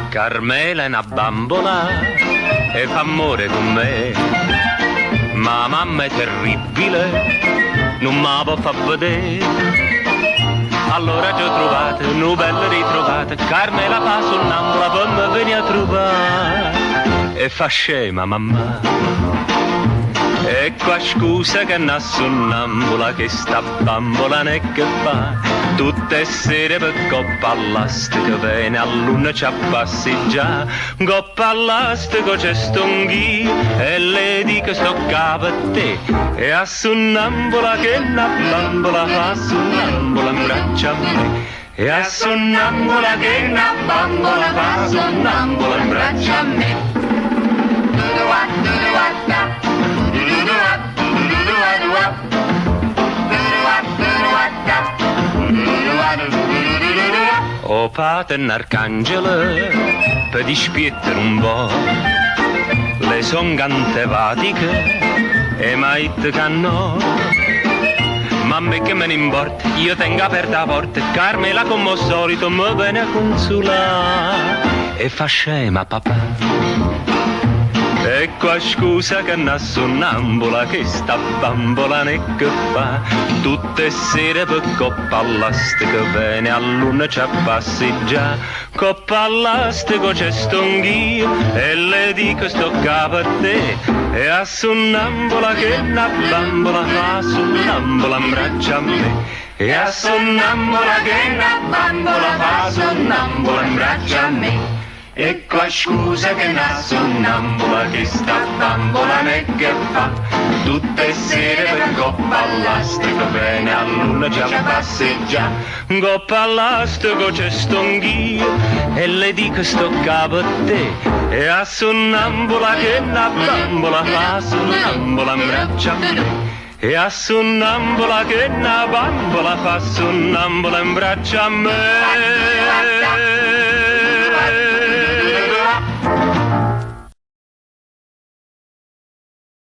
Carmela è una bambola e fa amore con me, ma mamma è terribile, non mi può far vedere. Allora ti ho trovato, una bella ritrovata, Carmela fa sonnambula per me venire a trovare e fa scema mamma. E qua scusa che una sonnambula che sta bambola ne che fa, tutte sere per coppa all'astico viene a luna ci passeggia, coppa all'astico c'è stonghio e le dico sto capo a te, e a sonnambula che una bambola fa sonnambula in braccio a me, e a sonnambula che una bambola fa sonnambula in braccio a me. O pater arcangelo per dispiettere un po', le son cantevatiche e mai te canno, ma a me che me ne importa, io tengo aperta la porta, Carmela come al solito mi viene a consolare e fa scema papà. E qua scusa che una sonnambula che sta bambola ne che fa, tutte sere per coppa all'astico viene a luna ci passeggia, coppa all'astico c'è stonghio e le dico sto capo a te, e a sonnambula che una bambola fa sonnambula in braccio a me, e a sonnambula che una bambola fa sonnambula in braccio a me. E qua scusa che una sonnambula che sta bambola ne che fa, tutte sere per coppa all'astico viene a luna già passeggia, coppa all'astico c'è stonghio e le dico sto capo a te, e a sonnambula che una bambola fa sonnambula in braccio a me, e a sonnambula che una bambola fa sonnambula in braccio a me.